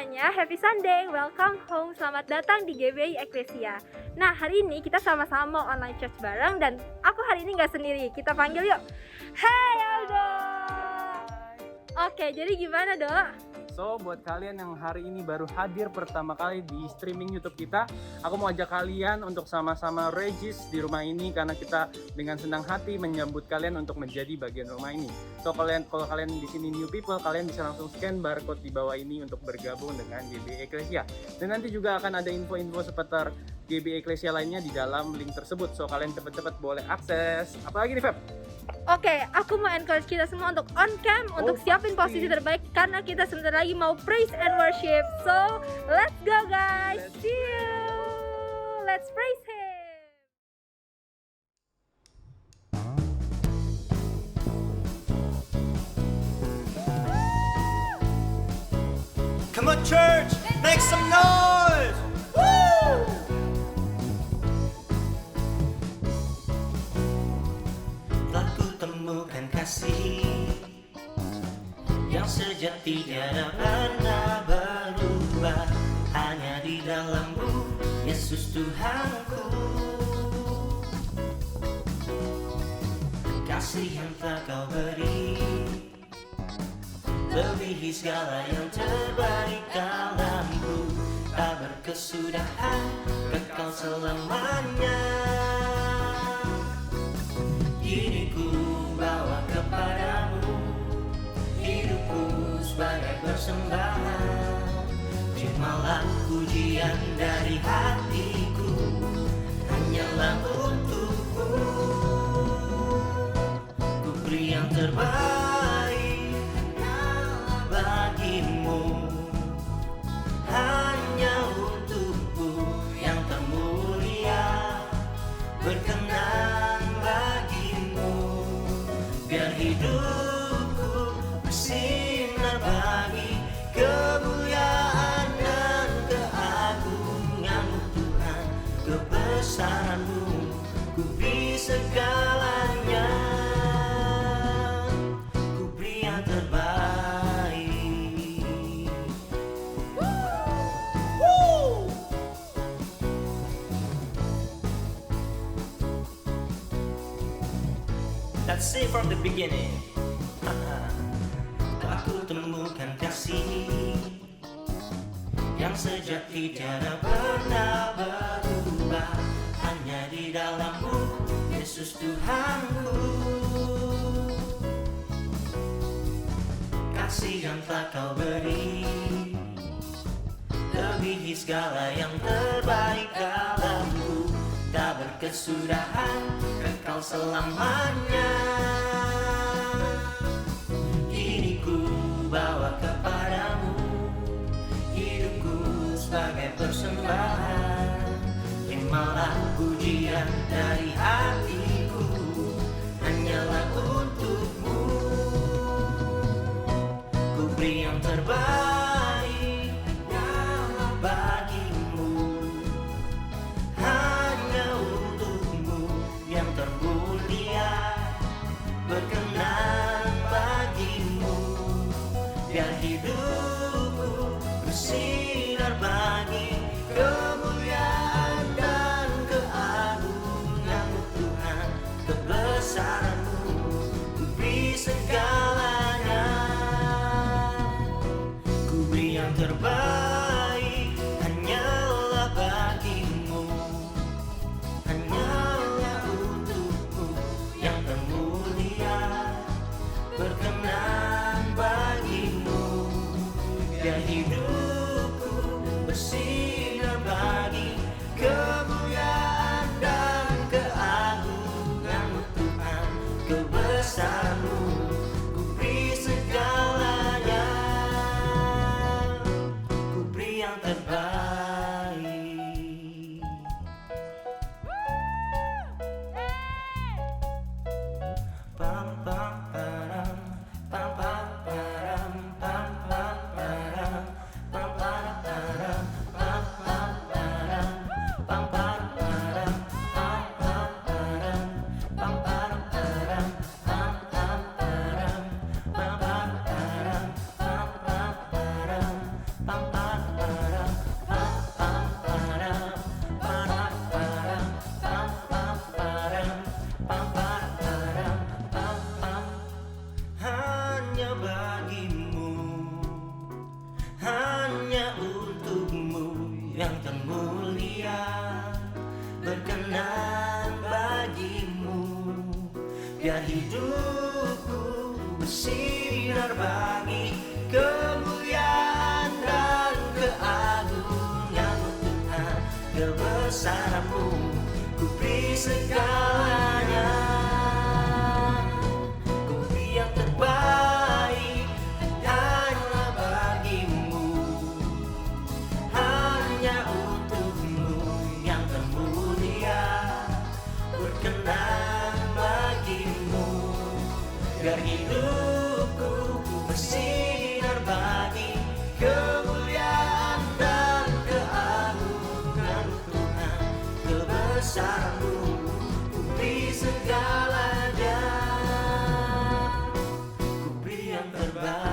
semuanya, happy Sunday, welcome home, selamat datang di GBI Eklesia. Nah, hari ini kita sama-sama mau online church bareng dan aku hari ini nggak sendiri, kita panggil yuk. Hai Aldo. Oke, jadi gimana Dok? So, buat kalian yang hari ini baru hadir pertama kali di streaming YouTube kita, aku mau ajak kalian untuk sama-sama regis di rumah ini karena kita dengan senang hati menyambut kalian untuk menjadi bagian rumah ini. So, kalau kalian di sini new people, kalian bisa langsung scan barcode di bawah ini untuk bergabung dengan GBI Eklesia. Dan nanti juga akan ada info-info seputar GBI Eklesia lainnya di dalam link tersebut. So, kalian cepat-cepat boleh akses. Apalagi nih, Feb? Oke, aku mau encourage kita semua untuk on cam, untuk siapin posisi terbaik karena kita sebentar lagi mau praise and worship. So, let's go guys. See you. Let's praise Him. Come on church, make some noise! Woo! Telah ku temukan kasih yang sejati tiada pernah berubah, hanya di dalam-Mu, Yesus Tuhanku. Kasih yang telah Kau beri lebihi segala yang terbaik dalamku, tak berkesudahan, kekal selamanya. Kini ku bawa kepadamu hidupku sebagai persembahan, terimalah pujian dari hatiku, hanyalah untukmu. Ku beri yang terbaik bagimu, hanya untukmu yang termulia, berkenan bagimu. Biar hidupku bersinar bagi kemuliaan dan keagungan-Mu Tuhan, kebesaran-Mu, ku beri segalanya, ku beri yang terbaik. Let's see from the beginning. Aku temukan kasih yang sejati tiada pernah berubah, hanya di dalam-Mu, Yesus Tuhanku. Kasih yang telah Kau beri lebihi segala yang terbaik dalamku, tak berkesudahan, kekal selamanya. Kini ku bawa kepadamu hidupku sebagai persembahan, terimalah pujian dari hatiku, hanyalah untukmu. Ku beri yang terbaik bagimu, hanya untukmu yang termulia, berkenan bagimu. Biar hidupku bersinar bagi kemuliaan dan keagungan yang termulia berkenan bagimu. Biar hidupku bersinar bagi kemuliaan dan keagungan Tuhan. Kebesaran-Mu ku beri segalanya. Ku beri yang terbaik hanyalah bagimu, hanya untukmu yang termulia berkenan bagimu. Biar hidupku bersinar bagi kemuliaan dan keagungan Tuhan. Kebesaran-Mu ku beri segalanya, ku beri yang terbaik.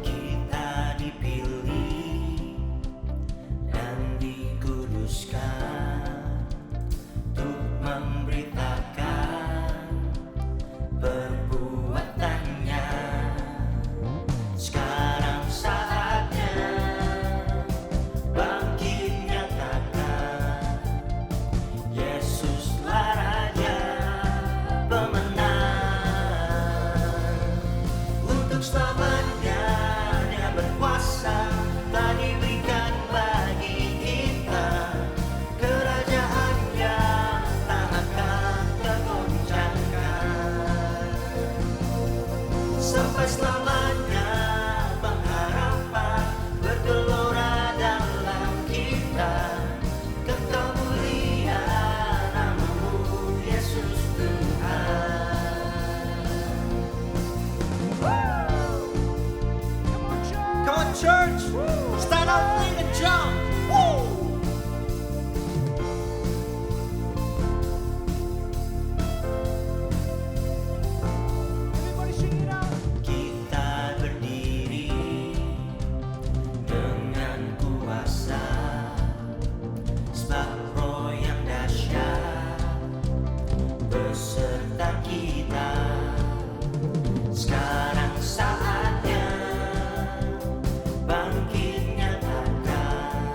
Kita dipilih dan dikuduskan untuk memberitakan perbuatannya. Sekarang saatnya bangkit nyatakan, Yesuslah Raja pemenang. Untuk selamanya Dia berkuasa, telah diberikan bagi kita kerajaan yang tak akan tergoncangkan. Sampai selamanya pengharapan bergelora dalam kita. Kekal mulia nama-Mu Yesus Tuhan. Come on church, stand up, lean and jump. Kita berdiri dengan kuasa, sebab Roh yang dahsyat beserta kita. Sekarang saatnya bangkit nyatakan,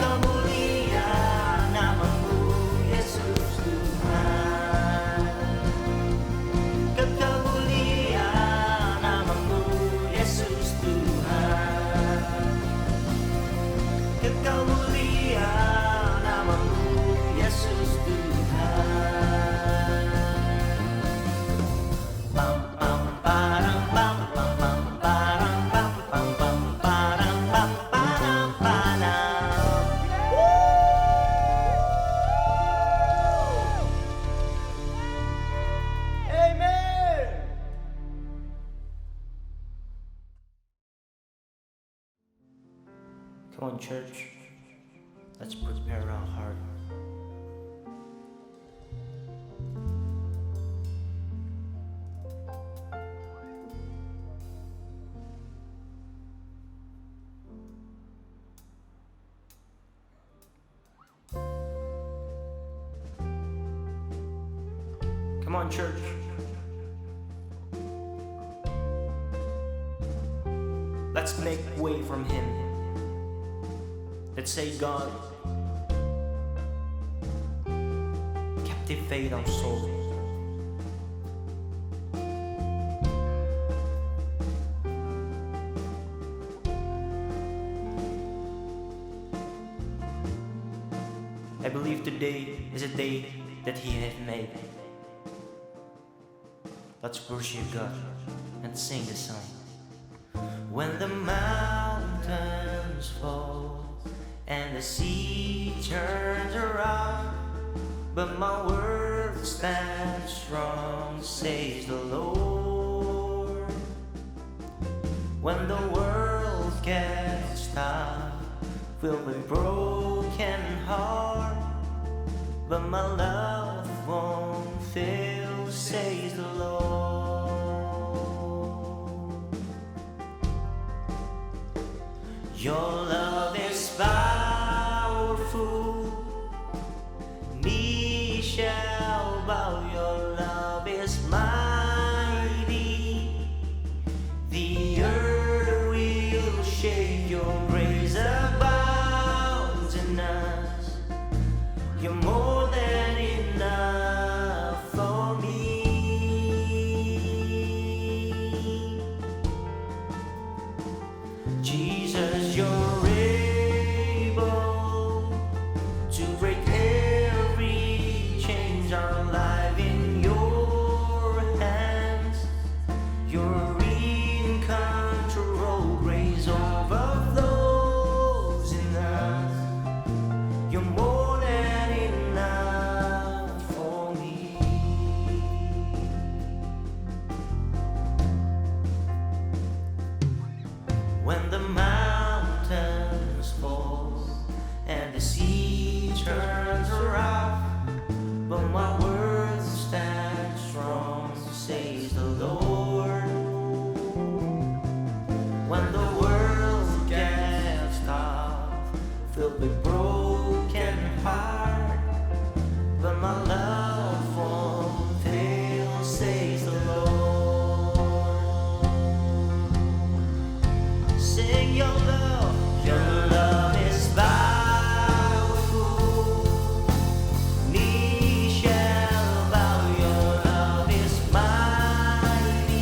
Kekal mulia namamu Yesus Tuhan. Kekal mulia namamu Yesus Tuhan. Kekal mulia namamu Yesus Tuhan. Pam pam parang pam pam pam parang pam pam pam parang pam parang parang. Amen. Come on, church. Let's prepare our heart. Come on, church. Let's make way from Him. Let's say, God, captivate our soul. I believe today is a day that He has made. Let's worship God and sing the song. When the mountains fall and the sea turns around, but my word stands strong, says the Lord. When the world gets tough, filled with broken heart, but my love won't fail, says the Lord. Your love is powerful, knee shall bow. Your love is mighty, the earth will shake. Your grace abounds in us. You're more than enough for me. Jesus, you're able to break every chains. Our life in your hands. You're in control. Grace overflows in us. You're more than enough for me. When the mountains fall and the sea turns around, but my word stands strong, says the Lord. When the world gets tough, filled with broken heart, but my love won't fail, says the Lord. Sing your love. Your love is powerful, knee shall bow. Your love is mighty,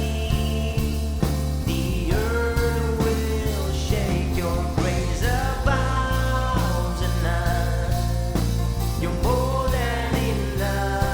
the earth will shake. Your grace abounds in us. You're more than enough.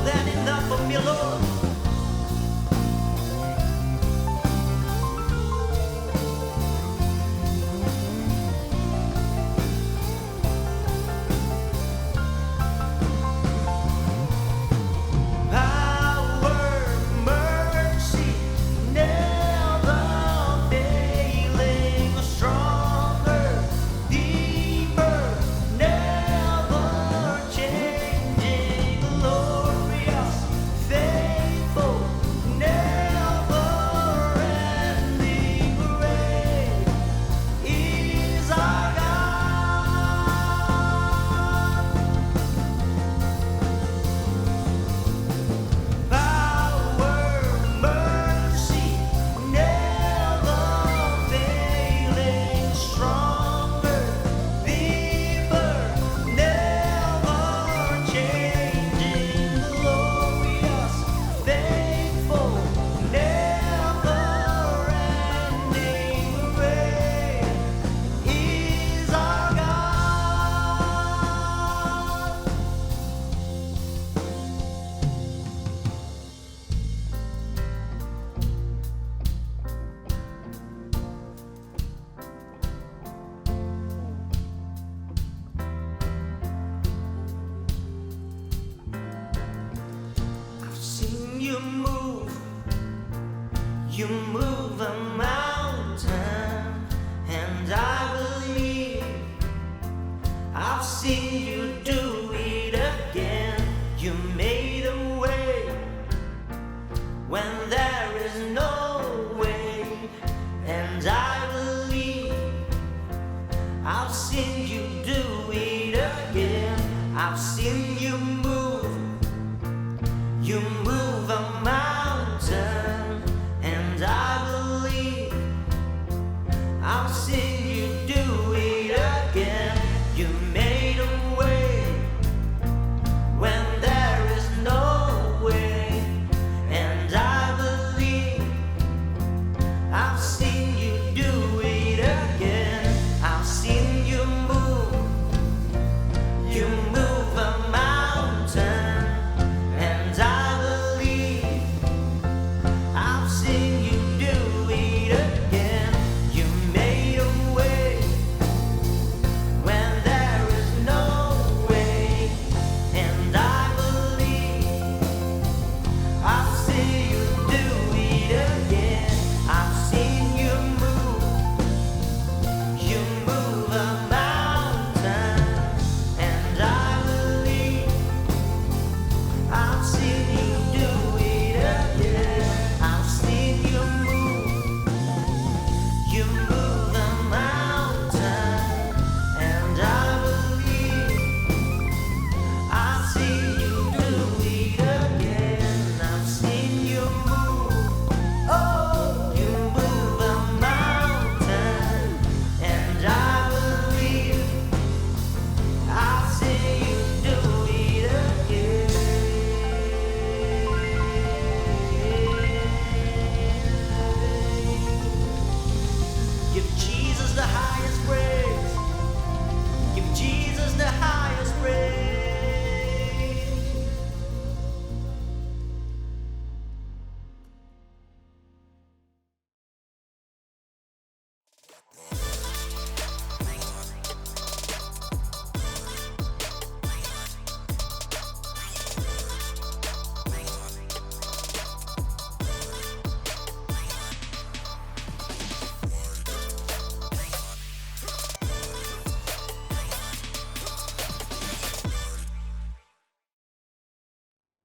than enough for me, Lord. You move a mountain, and I believe I've seen you do it again. You made a way when there is no way, and I believe I've seen you do it again. I've seen you move a mountain, and I believe I've seen you do it again. You made a way when there is no way, and I believe I've seen you do it again. I've seen you move a mountain, and I believe I've seen you do it again. You made a way when there is no way, and I believe I've seen you do it again. I've seen you move a mountain, and I believe I've seen you do it again. I've seen you move a mountain, and I believe I've seen you do it again. I've seen you move a mountain, and I believe I've seen you do it again. Give Jesus the highest praise. Give Jesus the highest praise.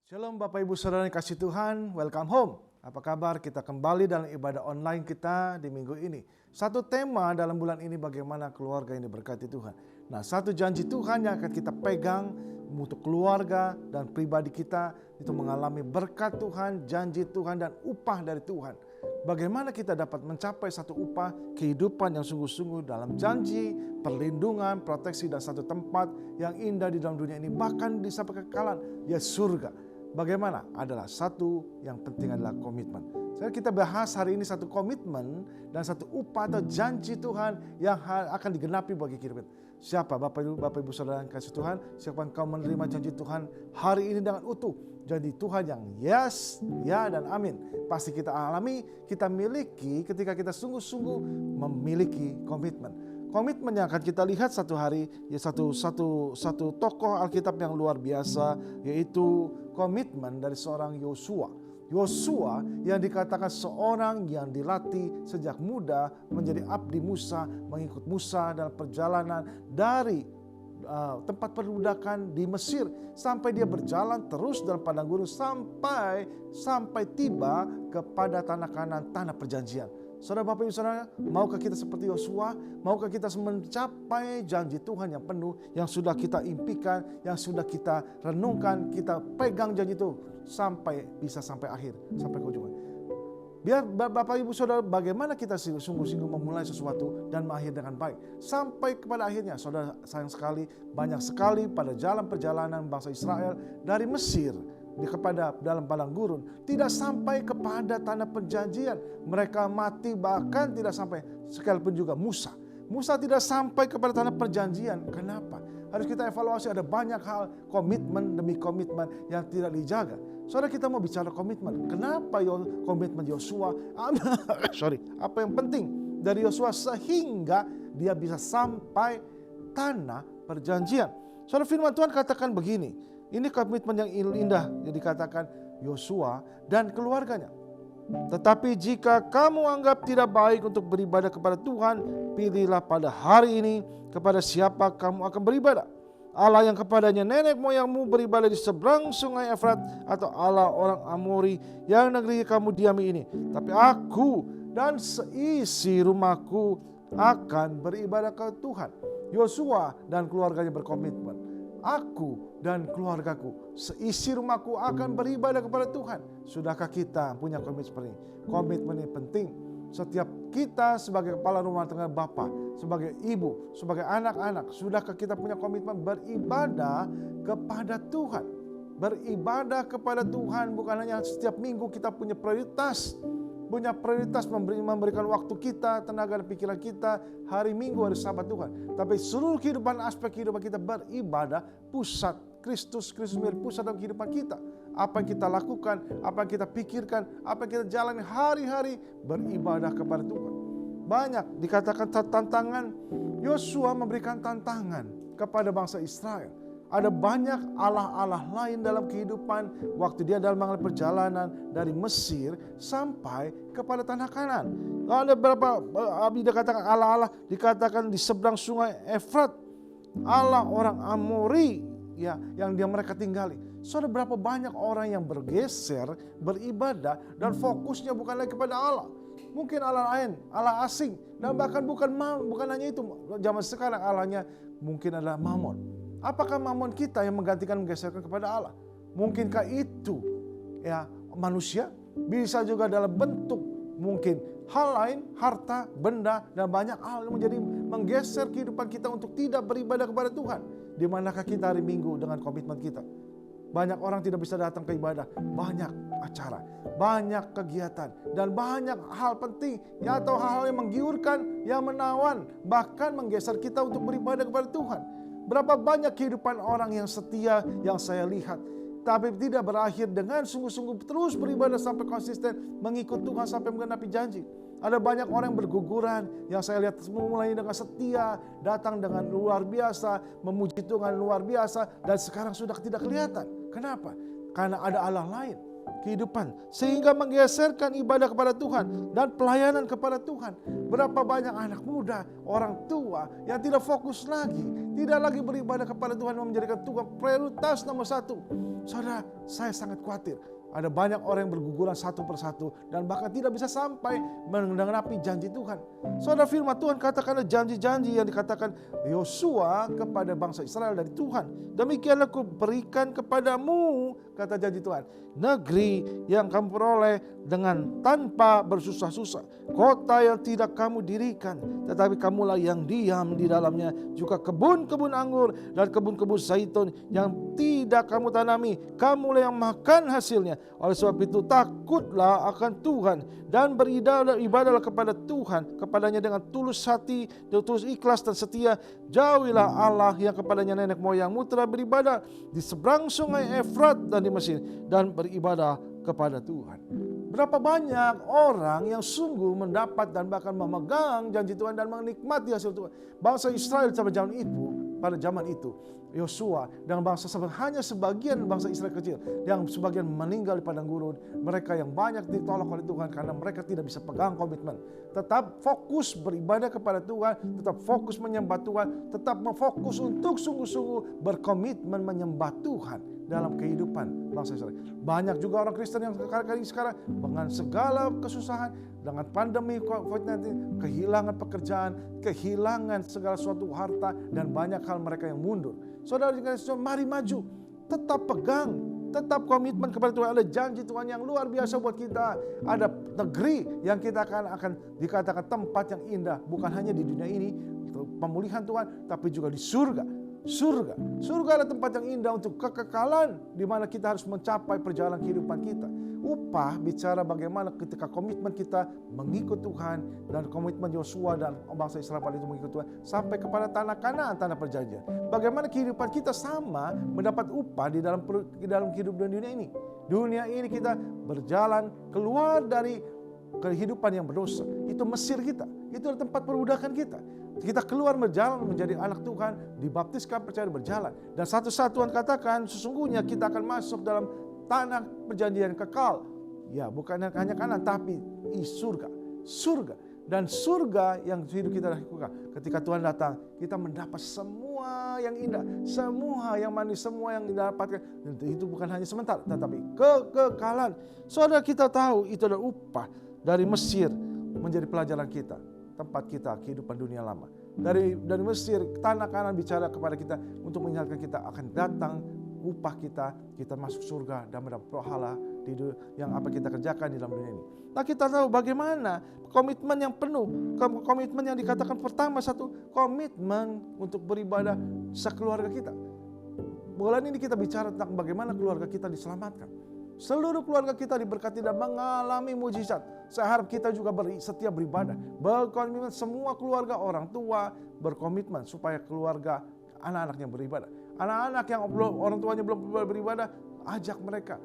Shalom Bapak Ibu Saudara yang kasih Tuhan, welcome home. Apa kabar? Kita kembali dalam ibadah online kita di minggu ini. Satu tema dalam bulan ini bagaimana keluarga ini berkati Tuhan. Nah, satu janji Tuhan yang akan kita pegang untuk keluarga dan pribadi kita itu mengalami berkat Tuhan, janji Tuhan dan upah dari Tuhan. Bagaimana kita dapat mencapai satu upah kehidupan yang sungguh-sungguh dalam janji, perlindungan, proteksi dan satu tempat yang indah di dalam dunia ini, bahkan di sampai kekekalan, ya surga. Bagaimana? Adalah satu yang penting adalah komitmen. Jadi kita bahas hari ini satu komitmen dan satu upah atau janji Tuhan yang akan digenapi bagi kita. Siapa Bapak Ibu Saudara yang kasih Tuhan? Siapa engkau menerima janji Tuhan hari ini dengan utuh? Jadi Tuhan yang yes, ya dan amin. Pasti kita alami, kita miliki ketika kita sungguh-sungguh memiliki komitmen. Komitmen yang akan kita lihat satu hari, ya satu tokoh Alkitab yang luar biasa, yaitu komitmen dari seorang Yosua. Yosua yang dikatakan seorang yang dilatih sejak muda menjadi abdi Musa, mengikut Musa dalam perjalanan dari tempat perbudakan di Mesir sampai dia berjalan terus dalam padang gurun sampai tiba kepada tanah Kanaan, tanah perjanjian. Saudara Bapak Ibu Saudara, maukah kita seperti Yosua? Maukah kita mencapai janji Tuhan yang penuh, yang sudah kita impikan, yang sudah kita renungkan, kita pegang janji itu bisa sampai akhir, sampai ke ujung. Biar Bapak Ibu Saudara, bagaimana kita sungguh-sungguh memulai sesuatu dan mengakhiri dengan baik. Sampai kepada akhirnya, saudara sayang sekali, banyak sekali pada jalan perjalanan bangsa Israel dari Mesir kepada dalam padang gurun, tidak sampai kepada tanah perjanjian. Mereka mati, bahkan tidak sampai, sekalipun juga Musa. Musa tidak sampai kepada tanah perjanjian. Kenapa? Harus kita evaluasi, ada banyak hal, komitmen demi komitmen yang tidak dijaga. Saudara, kita mau bicara komitmen. Kenapa komitmen Yosua? Apa yang penting dari Yosua sehingga dia bisa sampai tanah perjanjian? Saudara, firman Tuhan katakan begini. Ini komitmen yang indah yang dikatakan Yosua dan keluarganya. Tetapi jika kamu anggap tidak baik untuk beribadah kepada Tuhan, pilihlah pada hari ini kepada siapa kamu akan beribadah. Allah yang kepadanya nenek moyangmu beribadah di seberang sungai Efrat, atau Allah orang Amori yang negeri kamu diami ini. Tapi aku dan seisi rumahku akan beribadah ke Tuhan. Yosua dan keluarganya berkomitmen. Aku dan keluargaku, seisi rumahku akan beribadah kepada Tuhan. Sudahkah kita punya komitmen seperti ini? Komitmen ini penting. Setiap kita sebagai kepala rumah tangga, bapak, sebagai ibu, sebagai anak-anak, sudahkah kita punya komitmen beribadah kepada Tuhan? Beribadah kepada Tuhan bukan hanya setiap minggu kita punya prioritas. Punya prioritas memberikan waktu kita, tenaga dan pikiran kita, hari Minggu, hari Sabat Tuhan. Tapi seluruh kehidupan, aspek kehidupan kita beribadah, pusat Kristus menjadi pusat dalam kehidupan kita. Apa yang kita lakukan, apa yang kita pikirkan, apa yang kita jalani hari-hari, beribadah kepada Tuhan. Banyak dikatakan tantangan. Yosua memberikan tantangan kepada bangsa Israel. Ada banyak allah-allah lain dalam kehidupan waktu dia dalam mengalami perjalanan dari Mesir sampai kepada tanah Kanaan. Ada beberapa dikatakan allah-allah, dikatakan di seberang sungai Efrat, Allah orang Amori, ya, yang mereka tinggali. Saudara, berapa banyak orang yang bergeser beribadah dan fokusnya bukan lagi kepada Allah. Mungkin Allah lain, Allah asing, dan bahkan bukan hanya itu. Zaman sekarang Allahnya mungkin adalah Mamon. Apakah mamon kita yang menggeserkan kepada Allah? Mungkinkah itu ya manusia? Bisa juga dalam bentuk mungkin hal lain, harta, benda, dan banyak hal yang menjadi menggeser kehidupan kita untuk tidak beribadah kepada Tuhan. Di manakah kita hari Minggu dengan komitmen kita? Banyak orang tidak bisa datang ke ibadah, banyak acara, banyak kegiatan, dan banyak hal penting ya, atau hal-hal yang menggiurkan, yang menawan, bahkan menggeser kita untuk beribadah kepada Tuhan. Berapa banyak kehidupan orang yang setia yang saya lihat, tapi tidak berakhir dengan sungguh-sungguh terus beribadah sampai konsisten mengikut Tuhan sampai menggenapi janji. Ada banyak orang yang berguguran yang saya lihat mulai dengan setia, datang dengan luar biasa, memuji Tuhan luar biasa, dan sekarang sudah tidak kelihatan. Kenapa? Karena ada Allah lain kehidupan, sehingga menggeserkan ibadah kepada Tuhan dan pelayanan kepada Tuhan. Berapa banyak anak muda, orang tua yang tidak fokus lagi, tidak lagi beribadah kepada Tuhan, menjadikan Tuhan prioritas nomor satu. Saudara, saya sangat khawatir. Ada banyak orang yang berguguran satu persatu dan bahkan tidak bisa sampai menggenapi janji Tuhan. Saudara, firman Tuhan katakan ada janji-janji yang dikatakan Yosua kepada bangsa Israel dari Tuhan. Demikianlah aku berikan kepadamu, kata janji Tuhan, negeri yang kamu peroleh dengan tanpa bersusah-susah, kota yang tidak kamu dirikan, tetapi kamulah yang diam di dalamnya, juga kebun-kebun anggur dan kebun-kebun zaitun yang tidak kamu tanami, kamulah yang makan hasilnya. Oleh sebab itu takutlah akan Tuhan dan beribadahlah kepada Tuhan, kepadanya dengan tulus hati, tulus ikhlas dan setia. Jauhilah Allah yang kepadanya nenek moyangmu telah beribadah di seberang sungai Efrat dan di Mesir, dan beribadah kepada Tuhan. Berapa banyak orang yang sungguh mendapat dan bahkan memegang janji Tuhan dan menikmati hasil Tuhan. Bangsa Israel pada zaman itu, Yosua dan bangsa hanya sebagian bangsa Israel kecil yang sebagian meninggal di padang gurun. Mereka yang banyak ditolak oleh Tuhan karena mereka tidak bisa pegang komitmen. Tetap fokus beribadah kepada Tuhan, tetap fokus menyembah Tuhan, tetap fokus untuk sungguh-sungguh berkomitmen menyembah Tuhan dalam kehidupan bangsa Israel. Banyak juga orang Kristen yang sekarang dengan segala kesusahan, dengan pandemi COVID-19, kehilangan pekerjaan, kehilangan segala suatu harta, dan banyak hal mereka yang mundur. Saudara, mari maju, tetap pegang, tetap komitmen kepada Tuhan. Ada janji Tuhan yang luar biasa buat kita. Ada negeri yang kita akan dikatakan tempat yang indah, bukan hanya di dunia ini, pemulihan Tuhan, tapi juga di surga. Surga adalah tempat yang indah untuk kekekalan, di mana kita harus mencapai perjalanan kehidupan kita. Upah bicara bagaimana ketika komitmen kita mengikut Tuhan, dan komitmen Yosua dan bangsa Israel pada itu mengikut Tuhan sampai kepada tanah Kanaan, tanah perjanjian. Bagaimana kehidupan kita sama mendapat upah di dalam kehidupan dunia ini. Dunia ini kita berjalan keluar dari kehidupan yang berdosa. Itu Mesir kita, itu adalah tempat perbudakan kita. Kita keluar berjalan menjadi anak Tuhan, dibaptiskan, percaya, berjalan. Dan satu-satu Tuhan katakan sesungguhnya kita akan masuk dalam tanah perjanjian kekal. Ya, bukan hanya kanan, tapi surga. Dan surga yang hidup kita lakukan. Ketika Tuhan datang, kita mendapat semua yang indah, semua yang manis, semua yang didapatkan. Dan itu bukan hanya sementara, tetapi kekekalan. Saudara, kita tahu itu adalah upah dari Mesir menjadi pelajaran kita. Tempat kita kehidupan dunia lama. Dari Mesir, tanah Kanaan bicara kepada kita untuk mengingatkan kita akan datang upah kita masuk surga dan mendapat pahala yang apa kita kerjakan di dalam dunia ini. Nah, kita tahu bagaimana komitmen yang penuh, komitmen yang dikatakan pertama, satu komitmen untuk beribadah sekeluarga kita. Bulan ini kita bicara tentang bagaimana keluarga kita diselamatkan. Seluruh keluarga kita diberkati dan mengalami mujizat. Saya harap kita juga setia beribadah. Berkomitmen, semua keluarga orang tua berkomitmen supaya keluarga anak-anaknya beribadah. Anak-anak yang orang tuanya belum beribadah, ajak mereka,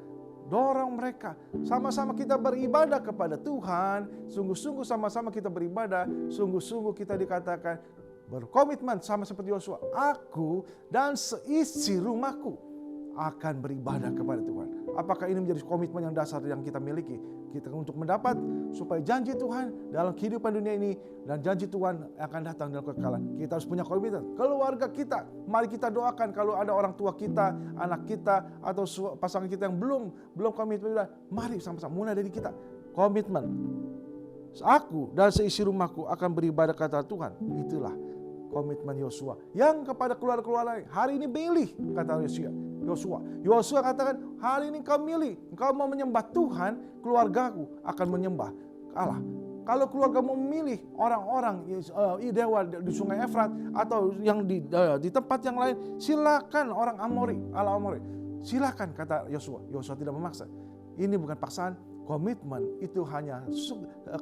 dorong mereka. Sama-sama kita beribadah kepada Tuhan. Sungguh-sungguh sama-sama kita beribadah. Sungguh-sungguh kita dikatakan berkomitmen sama seperti Yosua. Aku dan seisi rumahku akan beribadah kepada Tuhan. Apakah ini menjadi komitmen yang dasar yang kita miliki? Kita untuk mendapat supaya janji Tuhan dalam kehidupan dunia ini dan janji Tuhan akan datang dalam kekekalan. Kita harus punya komitmen. Keluarga kita, mari kita doakan kalau ada orang tua kita, anak kita, atau pasangan kita yang belum komitmen, mari sama-sama mulai dari kita. Komitmen. Aku dan seisi rumahku akan beribadah kata Tuhan. Itulah komitmen Yosua. Yang kepada keluarga-keluarga hari ini pilih, kata Yosua katakan, hari ini kau milih, engkau mau menyembah Tuhan, keluargaku akan menyembah Allah. Kalau keluarga mau memilih orang-orang dewa di sungai Efrat atau yang di tempat yang lain, silakan. Orang Amori, Allah Amori, silakan, kata Yosua. Yosua tidak memaksa. Ini bukan paksaan. Komitmen itu hanya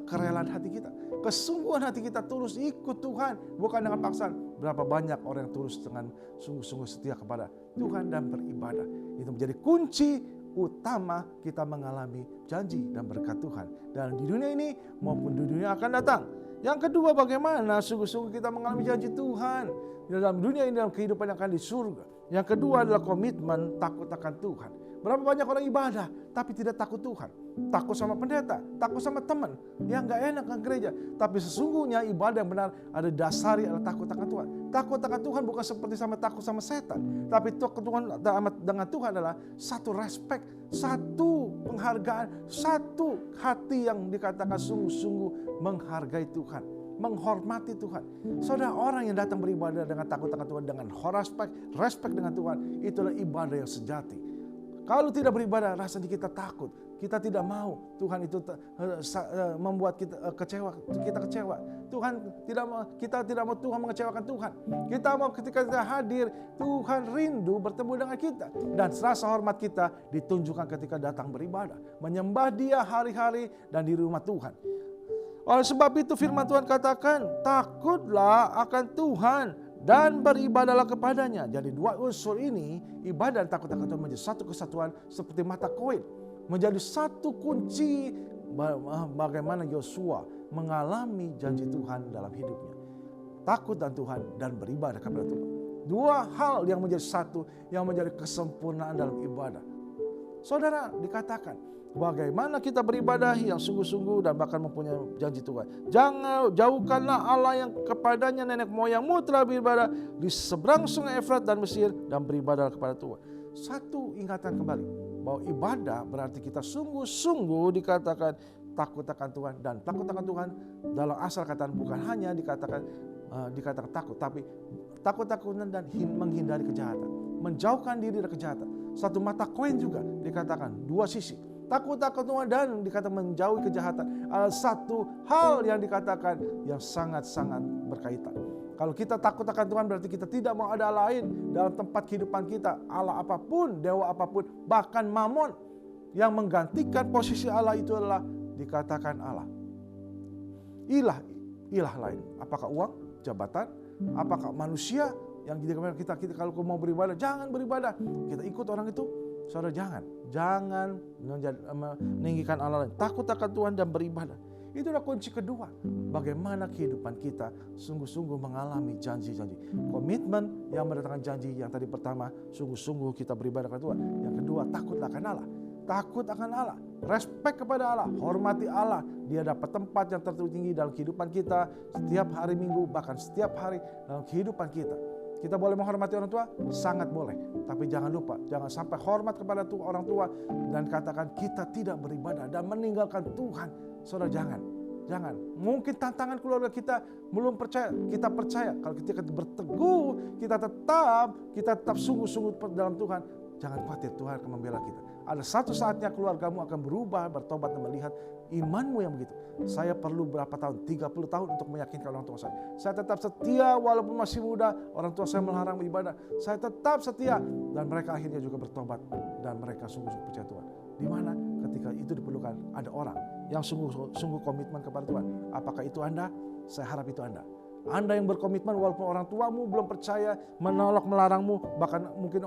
kerelaan hati kita. Kesungguhan hati kita tulus ikut Tuhan, bukan dengan paksaan. Berapa banyak orang yang tulus dengan sungguh-sungguh setia kepada Tuhan dan beribadah. Itu menjadi kunci utama kita mengalami janji dan berkat Tuhan. Dan di dunia ini maupun di dunia akan datang. Yang kedua, bagaimana sungguh-sungguh kita mengalami janji Tuhan di dalam dunia ini, dalam kehidupan yang akan di surga. Yang kedua adalah komitmen takut akan Tuhan. Berapa banyak orang ibadah tapi tidak takut Tuhan. Takut sama pendeta, takut sama teman yang gak enak dengan gereja. Tapi sesungguhnya ibadah yang benar ada dasari adalah takut akan Tuhan. Takut akan Tuhan bukan seperti sama takut sama setan. Tapi takut Tuhan dengan Tuhan adalah satu respect, satu penghargaan, satu hati yang dikatakan sungguh-sungguh menghargai Tuhan, menghormati Tuhan. Saudara, orang yang datang beribadah dengan takut akan Tuhan, dengan respect dengan Tuhan, itulah ibadah yang sejati. Kalau tidak beribadah, rasanya kita takut. Kita tidak mau Tuhan itu membuat kita kecewa. Tuhan tidak mau, kita tidak mau Tuhan mengecewakan Tuhan. Kita mau ketika kita hadir, Tuhan rindu bertemu dengan kita. Dan rasa hormat kita ditunjukkan ketika datang beribadah. Menyembah Dia hari-hari dan di rumah Tuhan. Oleh sebab itu firman Tuhan katakan, takutlah akan Tuhan dan beribadahlah kepadanya. Jadi dua unsur ini, ibadah dan takut akan Tuhan menjadi satu kesatuan seperti mata koin. Menjadi satu kunci bagaimana Yosua mengalami janji Tuhan dalam hidupnya. Takut dan Tuhan dan beribadah kepada Tuhan. Dua hal yang menjadi satu, yang menjadi kesempurnaan dalam ibadah. Saudara, dikatakan bagaimana kita beribadah yang sungguh-sungguh dan bahkan mempunyai janji Tuhan. Jangan jauhkanlah Allah yang kepadanya nenek moyangmu telah beribadah di seberang sungai Efrat dan Mesir dan beribadah kepada Tuhan. Satu ingatan kembali bahwa ibadah berarti kita sungguh-sungguh dikatakan takut akan Tuhan, dan takut akan Tuhan dalam asal kata bukan hanya dikatakan takut, tapi takut-takutan dan menghindari kejahatan, menjauhkan diri dari kejahatan. Satu mata koin juga dikatakan dua sisi. Takut akan Tuhan dan dikatakan menjauhi kejahatan. Satu hal yang dikatakan yang sangat-sangat berkaitan. Kalau kita takut akan Tuhan berarti kita tidak mau ada lain dalam tempat kehidupan kita. Allah apapun, dewa apapun, bahkan mamon yang menggantikan posisi Allah itu adalah dikatakan Allah. Ilah lain. Apakah uang, jabatan, apakah manusia yang kita kalau mau beribadah, jangan beribadah. Kita ikut orang itu. Saudara, jangan meninggikan Allah lain. Takut akan Tuhan dan beribadah. Itulah kunci kedua. Bagaimana kehidupan kita sungguh-sungguh mengalami janji-janji. Komitmen yang mendatangkan janji. Yang tadi pertama, sungguh-sungguh kita beribadah kepada Tuhan. Yang kedua, takutlah akan Allah. Takut akan Allah. Respect kepada Allah. Hormati Allah. Dia dapat tempat yang tertinggi dalam kehidupan kita. Setiap hari Minggu, bahkan setiap hari dalam kehidupan kita. Kita boleh menghormati orang tua? Sangat boleh. Tapi jangan lupa, jangan sampai hormat kepada orang tua dan katakan kita tidak beribadah dan meninggalkan Tuhan. Saudara, jangan. Mungkin tantangan keluarga kita belum percaya. Kita percaya. Kalau kita berteguh, kita tetap sungguh-sungguh dalam Tuhan. Jangan khawatir, Tuhan akan membela kita. Ada satu saatnya keluargamu akan berubah, bertobat dan melihat imanmu yang begitu. Saya perlu berapa tahun? 30 tahun untuk meyakinkan orang tua saya. Saya tetap setia walaupun masih muda. Orang tua saya melarang beribadah. Saya tetap setia. Dan mereka akhirnya juga bertobat. Dan mereka sungguh-sungguh percaya Tuhan. Di mana ketika itu diperlukan ada orang yang sungguh komitmen kepada Tuhan. Apakah itu Anda? Saya harap itu Anda. Anda yang berkomitmen walaupun orang tuamu belum percaya, menolak, melarangmu, bahkan mungkin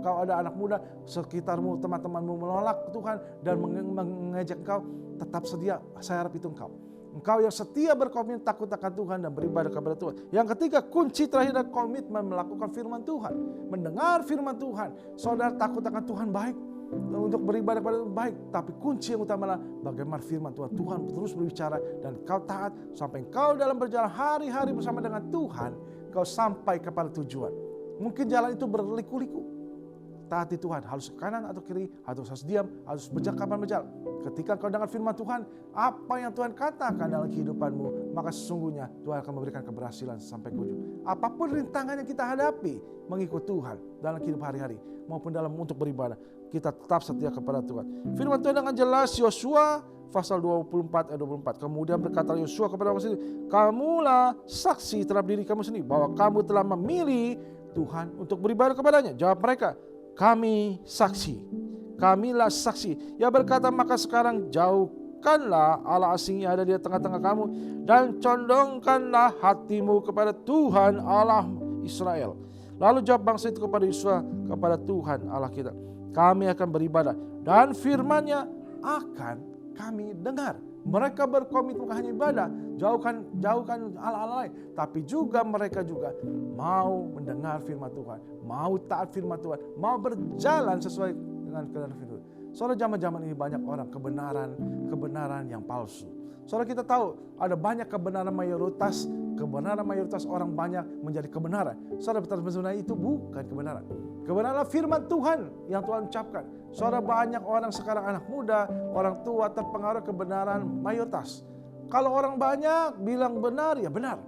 kau ada anak muda, sekitarmu, teman-temanmu menolak Tuhan dan mengejek engkau, tetap setia. Saya harap itu engkau. Engkau yang setia berkomitmen takut akan Tuhan dan beribadah kepada Tuhan. Yang ketiga, kunci terakhir adalah komitmen melakukan firman Tuhan. Mendengar firman Tuhan. Saudara, takut akan Tuhan baik. Untuk beribadah kepada Tuhan baik, tapi kunci yang utama adalah bagaimana firman Tuhan. Tuhan terus berbicara dan kau taat sampai kau dalam berjalan hari-hari bersama dengan Tuhan, kau sampai kepada tujuan. Mungkin jalan itu berliku-liku. Taati Tuhan, harus ke kanan atau kiri, harus diam, harus kapan berjalan. Ketika kau dengar firman Tuhan, apa yang Tuhan katakan dalam kehidupanmu, maka sesungguhnya Tuhan akan memberikan keberhasilan sampai ke ujung. Apapun rintangan yang kita hadapi, mengikut Tuhan dalam kehidupan hari-hari maupun dalam untuk beribadah, kita tetap setia kepada Tuhan. Firman Tuhan dengan jelas, Yosua pasal 24 ayat 24. Kemudian berkata Yosua kepada mereka sendiri, kamulah saksi terhadap diri kamu sendiri bahwa kamu telah memilih Tuhan untuk beribadah kepadanya. Jawab mereka, kami saksi. Kamilah saksi. Ia berkata, maka sekarang jauhkanlah Allah asing yang ada di tengah-tengah kamu dan condongkanlah hatimu kepada Tuhan Allah Israel. Lalu jawab bangsa itu kepada Yosua, kepada Tuhan Allah kita, kami akan beribadah dan firman-Nya akan kami dengar. Mereka berkomitmen bukan hanya ibadah, jauhkan Allah-Allah lain, tapi juga mereka juga mau mendengar firman Tuhan, mau taat firman Tuhan, mau berjalan sesuai dengan kebenaran firman Tuhan. Soalnya zaman-zaman ini banyak orang kebenaran yang palsu. Soalnya kita tahu ada banyak kebenaran mayoritas orang banyak menjadi kebenaran. Saudara, sebenarnya itu bukan kebenaran. Kebenaran firman Tuhan yang Tuhan ucapkan. Saudara, banyak orang sekarang anak muda, orang tua terpengaruh kebenaran mayoritas. Kalau orang banyak bilang benar, ya benar.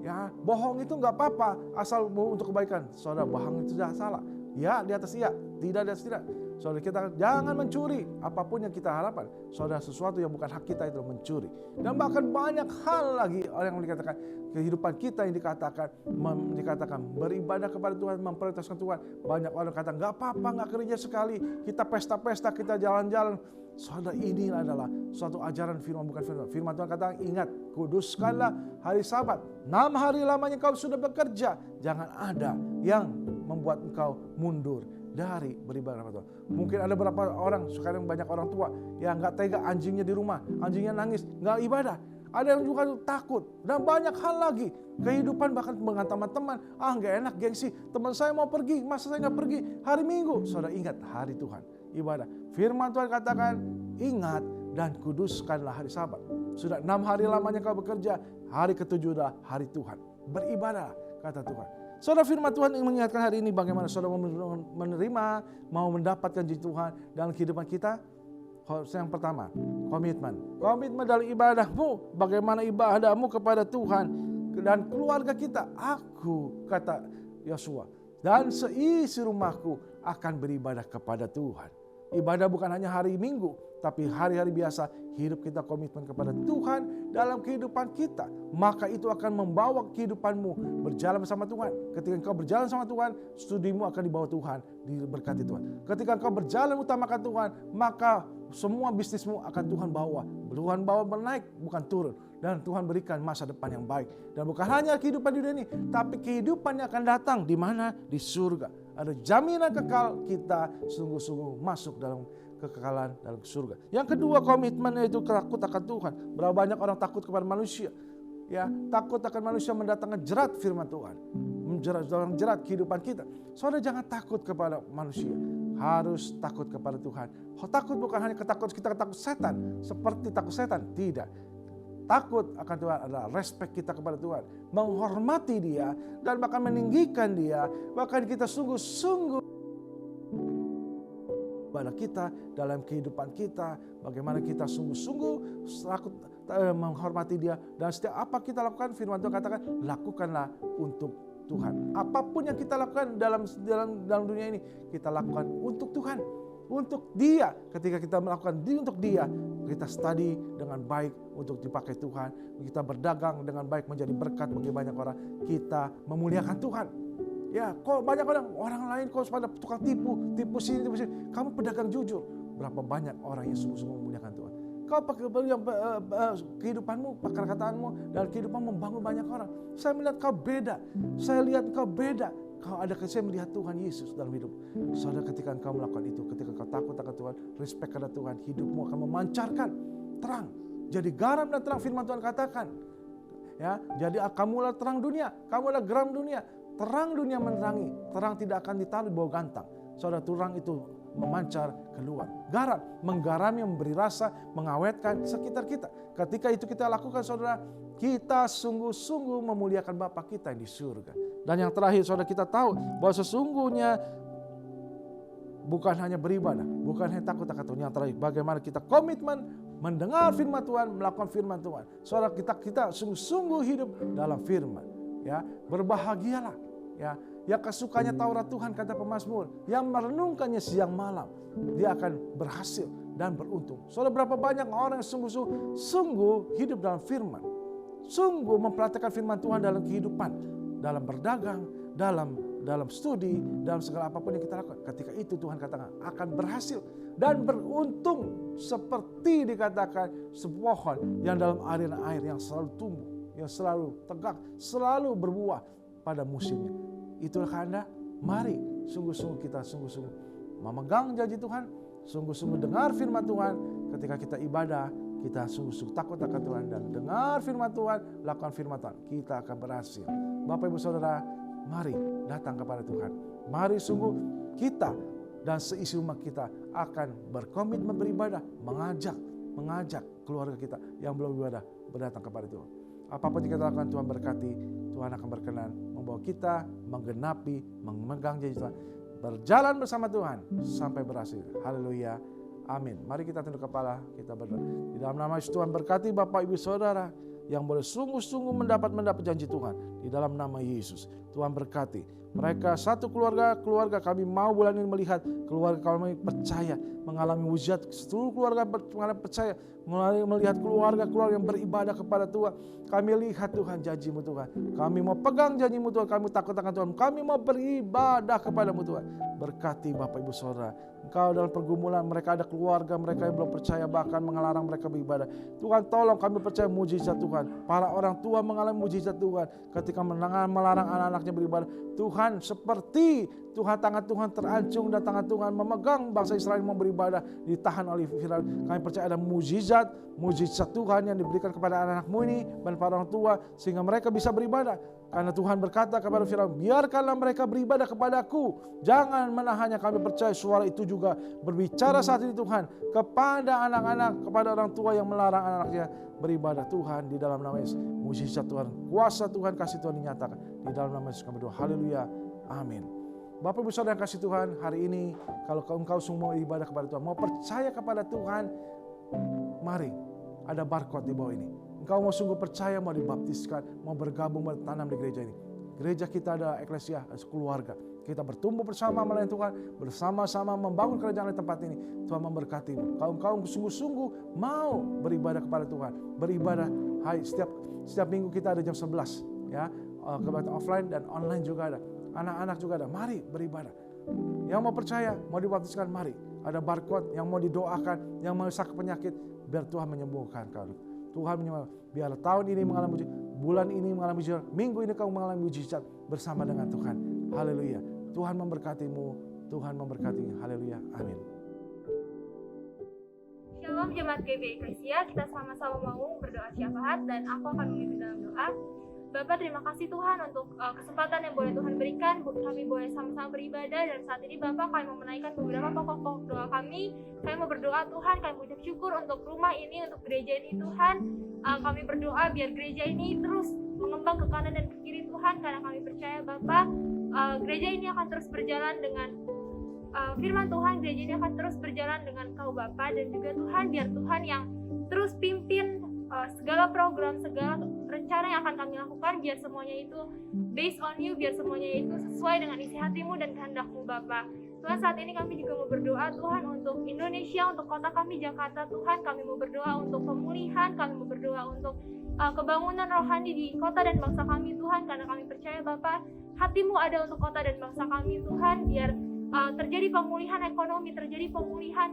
Ya, bohong itu nggak apa-apa asal untuk kebaikan. Saudara, bohong itu sudah salah. Ya, di atas iya, tidak di atas tidak. Saudara, kita jangan mencuri apapun yang kita harapkan. Saudara, sesuatu yang bukan hak kita itu mencuri. Dan bahkan banyak hal lagi orang yang dikatakan kehidupan kita yang dikatakan beribadah kepada Tuhan, memprioritaskan Tuhan. Banyak orang kata nggak apa-apa, nggak kerja sekali, kita pesta-pesta, kita jalan-jalan. Saudara, ini adalah suatu ajaran firman, bukan firman. Firman Tuhan katakan, ingat, kuduskanlah hari Sabat. 6 hari lamanya kau sudah bekerja. Jangan ada yang membuat engkau mundur dari beribadah kepada Tuhan. Mungkin ada beberapa orang, sekarang banyak orang tua yang nggak tega anjingnya di rumah, anjingnya nangis, nggak ibadah. Ada yang juga takut dan banyak hal lagi. Kehidupan bahkan dengan teman-teman, nggak enak gengsi. Teman saya mau pergi, masa saya nggak pergi hari Minggu? Saudara, ingat hari Tuhan, ibadah. Firman Tuhan katakan, ingat dan kuduskanlah hari Sabat. Sudah 6 hari lamanya kau bekerja, hari ke-7 adalah hari Tuhan. Beribadah, kata Tuhan. Saudara, firman Tuhan yang mengingatkan hari ini bagaimana saudara menerima, mau mendapatkan janji Tuhan dalam kehidupan kita. Yang pertama, komitmen. Komitmen dalam ibadahmu, bagaimana ibadahmu kepada Tuhan dan keluarga kita. Aku, kata Yosua, dan seisi rumahku akan beribadah kepada Tuhan. Ibadah bukan hanya hari Minggu, tapi hari-hari biasa hidup kita komitmen kepada Tuhan dalam kehidupan kita. Maka itu akan membawa kehidupanmu berjalan bersama Tuhan. Ketika engkau berjalan sama Tuhan, studimu akan dibawa Tuhan, diberkati Tuhan. Ketika engkau berjalan utamakan Tuhan, maka semua bisnismu akan Tuhan bawa. Tuhan bawa menaik, bukan turun. Dan Tuhan berikan masa depan yang baik. Dan bukan hanya kehidupan di dunia ini, tapi kehidupan yang akan datang di mana? Di surga. Ada jaminan kekal, kita sungguh-sungguh masuk dalam kekekalan dalam surga. Yang kedua, komitmen yaitu takut akan Tuhan. Berapa banyak orang takut kepada manusia? Ya, takut akan manusia mendatangkan jerat firman Tuhan. Jerat kehidupan kita. Saudara, jangan takut kepada manusia. Harus takut kepada Tuhan. Takut bukan hanya kita takut setan. Seperti takut setan. Tidak. Takut akan Tuhan adalah respect kita kepada Tuhan. Menghormati Dia dan bahkan meninggikan Dia. Bahkan kita sungguh-sungguh pada kita dalam kehidupan kita. Bagaimana kita sungguh-sungguh menghormati Dia. Dan setiap apa kita lakukan, firman Tuhan katakan, lakukanlah untuk Tuhan. Apapun yang kita lakukan dalam dunia ini, kita lakukan untuk Tuhan. Untuk Dia. Ketika kita melakukan untuk Dia, kita study dengan baik untuk dipakai Tuhan. Kita berdagang dengan baik menjadi berkat bagi banyak orang. Kita memuliakan Tuhan. Ya, kok banyak orang lain kok pada tukang tipu sini. Kamu pedagang jujur. Berapa banyak orang yang sungguh-sungguh memuliakan Tuhan. Kau pakai kehidupanmu, perkataanmu dan kehidupan membangun banyak orang. Saya melihat kau beda. Saya lihat kau beda. Saya melihat Tuhan Yesus dalam hidup. Saudara, ketika engkau melakukan itu, ketika engkau takut akan Tuhan, respect kepada Tuhan, hidupmu akan memancarkan terang. Jadi garam dan terang, firman Tuhan katakan. Ya, jadi kamulah terang dunia, kamulah garam dunia. Terang dunia menerangi, terang tidak akan ditaruh di bawah gantang. Saudara, terang itu memancar keluar. Garam, menggarami, memberi rasa, mengawetkan sekitar kita. Ketika itu kita lakukan, saudara, kita sungguh-sungguh memuliakan Bapa kita yang di surga. Dan yang terakhir, saudara, kita tahu bahwa sesungguhnya bukan hanya beribadah, bukan hanya takut akan Tuhan. Yang terakhir, bagaimana kita komitmen mendengar firman Tuhan, melakukan firman Tuhan. Saudara, kita sungguh-sungguh hidup dalam firman. Ya, berbahagialah. Ya, yang kesukanya Taurat Tuhan, kata pemazmur, yang merenungkannya siang malam, dia akan berhasil dan beruntung. Saudara, berapa banyak orang yang sungguh hidup dalam firman, sungguh mempraktikkan firman Tuhan dalam kehidupan, dalam berdagang, dalam studi, dalam segala apapun yang kita lakukan. Ketika itu Tuhan katakan akan berhasil dan beruntung, seperti dikatakan sebuah pohon yang dalam aliran air yang selalu tumbuh, yang selalu tegak, selalu berbuah pada musimnya. Itulah Anda, mari sungguh-sungguh kita memegang janji Tuhan, sungguh-sungguh dengar firman Tuhan. Ketika kita ibadah, kita sungguh-sungguh takut akan Tuhan dan dengar firman Tuhan, lakukan firman Tuhan, kita akan berhasil. Bapak Ibu Saudara, mari datang kepada Tuhan. Mari sungguh kita dan seisi rumah kita akan berkomitmen beribadah, mengajak keluarga kita yang belum beribadah berdatang kepada Tuhan. Apapun yang kita lakukan, Tuhan berkati. Tuhan akan berkenan membawa kita menggenapi, memegang janji Tuhan, berjalan bersama Tuhan sampai berhasil. Haleluya. Amin. Mari kita tunduk kepala, kita berdoa. Di dalam nama Yesus, Tuhan berkati Bapak Ibu Saudara yang boleh sungguh-sungguh mendapat janji Tuhan. Di dalam nama Yesus, Tuhan berkati. Mereka satu keluarga kami mau bulan ini melihat keluarga kami percaya mengalami mujizat, seluruh keluarga mengalami percaya melihat keluarga yang beribadah kepada Tuhan. Kami lihat Tuhan janji-Mu Tuhan. Kami mau pegang janji-Mu Tuhan, kami takut akan Tuhan. Kami mau beribadah kepada-Mu Tuhan. Berkati Bapak Ibu Saudara. Engkau dalam pergumulan, mereka ada keluarga mereka yang belum percaya, bahkan mengalarang mereka beribadah. Tuhan tolong kami percaya mujizat Tuhan. Para orang tua mengalami mujizat Tuhan ketika melarang anak-anaknya beribadah. Tuhan seperti Tuhan, tangan Tuhan terancung dan tangan Tuhan memegang bangsa Israel mau beribadah, ditahan oleh Firaun. Kami percaya ada mujizat Tuhan yang diberikan kepada anak-anakmu ini dan para orang tua sehingga mereka bisa beribadah. Karena Tuhan berkata kepada Firaun, biarkanlah mereka beribadah kepadaku. Jangan menahannya. Kami percaya suara itu juga berbicara saat ini Tuhan kepada anak-anak, kepada orang tua yang melarang anak-anaknya beribadah. Tuhan, di dalam nama Yesus, mujizat Tuhan, kuasa Tuhan, kasih Tuhan dinyatakan. Di dalam nama Yesus kami berdoa. Haleluya. Amin. Bapak Ibu Saudara yang kasih Tuhan, hari ini kalau engkau semua ibadah kepada Tuhan, mau percaya kepada Tuhan, mari ada barcode di bawah ini. Engkau mau sungguh percaya, mau dibaptiskan, mau bergabung, bertanam di gereja ini. Gereja kita adalah eklesia, keluarga. Kita bertumbuh bersama melayani Tuhan, bersama-sama membangun kerajaan di tempat ini. Tuhan memberkatimu. Kau sungguh-sungguh mau beribadah kepada Tuhan. Beribadah, setiap minggu kita ada jam 11. Ya, kebaktian offline dan online juga ada. Anak-anak juga ada. Mari beribadah. Yang mau percaya, mau dibaptiskan, mari. Ada barcode yang mau didoakan, yang mau sakit penyakit, biar Tuhan menyembuhkan kau. Tuhan menyembuhkan. Biar tahun ini mengalami mujizat, bulan ini mengalami mujizat, minggu ini kau mengalami mujizat bersama dengan Tuhan. Haleluya. Tuhan memberkatimu, Tuhan memberkati. Haleluya. Amin. Shalom Jemaat GBI Eklesia, kita sama-sama mau berdoa syafaat dan aku akan memimpin dalam doa. Bapak, terima kasih Tuhan untuk kesempatan yang boleh Tuhan berikan. Kami boleh sama-sama beribadah dan saat ini Bapak, kami mau menaikkan beberapa pokok doa kami. Kami mau berdoa Tuhan, kami mengucap syukur untuk rumah ini, untuk gereja ini Tuhan. Kami berdoa biar gereja ini terus mengembang ke kanan dan ke kiri Tuhan, karena kami percaya Bapak, gereja ini akan terus berjalan dengan firman Tuhan. Gereja ini akan terus berjalan dengan Kau Bapak, dan juga Tuhan biar Tuhan yang terus pimpin segala program, segala rencana yang akan kami lakukan, biar semuanya itu based on you, biar semuanya itu sesuai dengan isi hati-Mu dan kehendak-Mu Bapak. Tuhan, saat ini kami juga mau berdoa Tuhan untuk Indonesia, untuk kota kami Jakarta Tuhan. Kami mau berdoa untuk pemulihan, kami mau berdoa untuk kebangunan rohani di kota dan bangsa kami Tuhan, karena kami percaya Bapak, hati-Mu ada untuk kota dan bangsa kami Tuhan, biar terjadi pemulihan ekonomi, terjadi pemulihan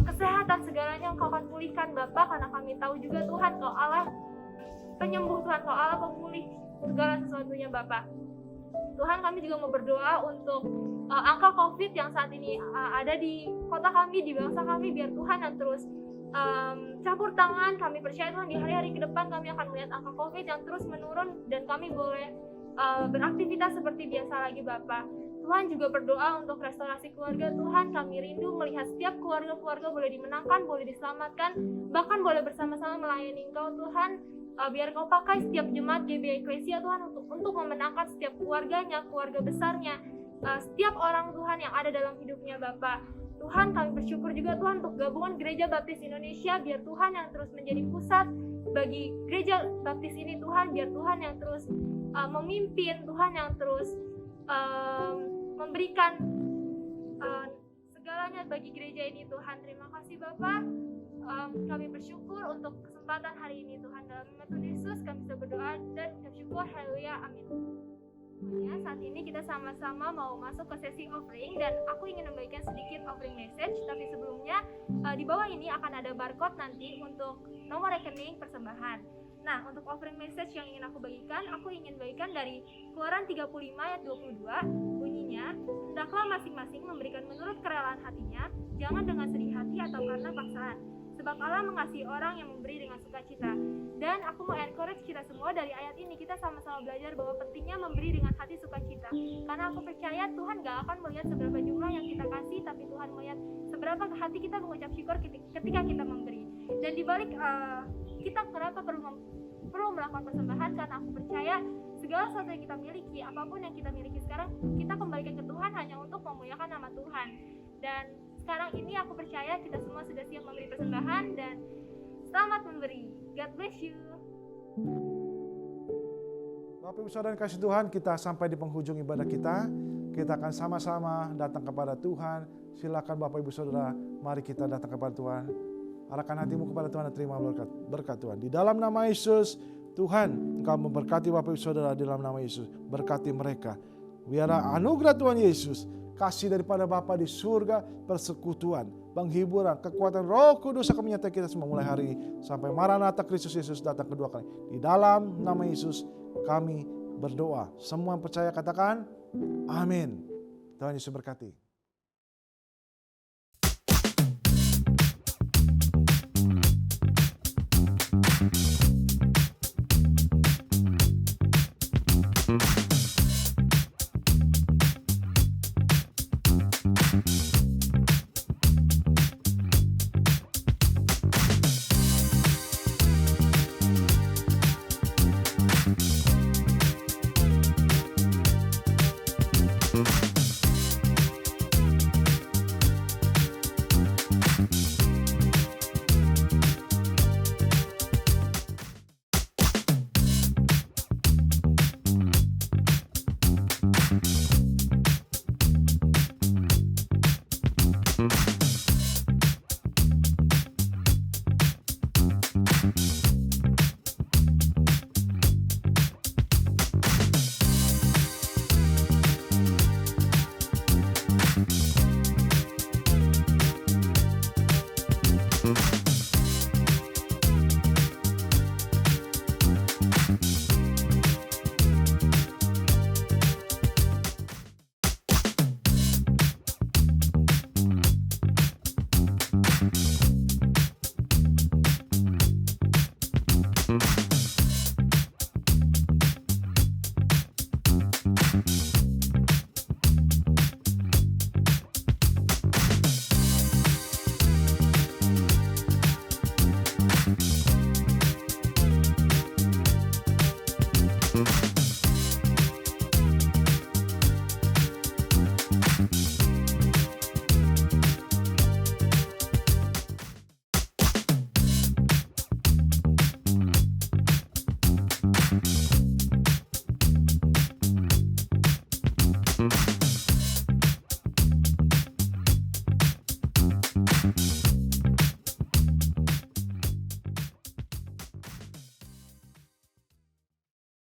kesehatan, segalanya Engkau akan pulihkan Bapak, karena kami tahu juga Tuhan Kau Allah penyembuh, Tuhan Kau Allah pemulih segala sesuatunya Bapak. Tuhan, kami juga mau berdoa untuk angka COVID yang saat ini ada di kota kami, di bangsa kami, biar Tuhan yang terus campur tangan. Kami percaya Tuhan di hari-hari ke depan kami akan melihat angka COVID yang terus menurun dan kami boleh beraktivitas seperti biasa lagi Bapak. Tuhan juga berdoa untuk restorasi keluarga Tuhan. Kami rindu melihat setiap keluarga-keluarga boleh dimenangkan, boleh diselamatkan, bahkan boleh bersama-sama melayani Engkau Tuhan. Biar Kau pakai setiap jemaat GBI Eklesia Tuhan untuk memenangkan setiap keluarganya, keluarga besarnya, setiap orang Tuhan yang ada dalam hidupnya Bapak. Tuhan, kami bersyukur juga Tuhan untuk gabungan Gereja Baptis Indonesia, biar Tuhan yang terus menjadi pusat bagi Gereja Baptis ini Tuhan, biar Tuhan yang terus memimpin, Tuhan yang terus memberikan segalanya bagi gereja ini Tuhan. Terima kasih Bapak. Kami bersyukur untuk kesempatan hari ini Tuhan. Dalam nama Tuhan Yesus kami bisa berdoa dan bersyukur. Haleluya. Amin. Saat ini kita sama-sama mau masuk ke sesi offering, dan aku ingin membagikan sedikit offering message. Tapi sebelumnya di bawah ini akan ada barcode nanti untuk nomor rekening persembahan. Nah, untuk offering message yang ingin aku ingin bagikan dari Keluaran 35 ayat 22, bunyinya, hendaklah masing-masing memberikan menurut kerelaan hatinya, jangan dengan sedih hati atau karena paksaan. Sebab Allah mengasihi orang yang memberi dengan sukacita. Dan aku mau encourage kita semua dari ayat ini, kita sama-sama belajar bahwa pentingnya memberi dengan hati sukacita. Karena aku percaya Tuhan gak akan melihat seberapa jumlah yang kita kasih, tapi Tuhan melihat seberapa hati kita mengucap syukur ketika kita memberi. Dan dibalik kita kenapa perlu melakukan persembahan, karena aku percaya segala sesuatu yang kita miliki, apapun yang kita miliki sekarang, kita kembalikan ke Tuhan hanya untuk memuliakan nama Tuhan. Dan sekarang ini aku percaya kita semua sudah siap memberi persembahan, dan selamat memberi. God bless you. Bapak Ibu Saudara yang kasih Tuhan, kita sampai di penghujung ibadah kita. Kita akan sama-sama datang kepada Tuhan. Silakan Bapak Ibu Saudara, mari kita datang kepada Tuhan. Arahkan hatimu kepada Tuhan dan terima berkat Tuhan. Di dalam nama Yesus, Tuhan, Engkau memberkati Bapak Ibu Saudara di dalam nama Yesus. Berkati mereka. Biarlah anugerah Tuhan Yesus, kasih daripada Bapa di surga, persekutuan, penghiburan, kekuatan Roh Kudus akan menyertai kita semua mulai hari ini sampai Maranatha Kristus Yesus datang kedua kali. Di dalam nama Yesus kami berdoa. Semua yang percaya katakan amin. Tuhan Yesus berkati.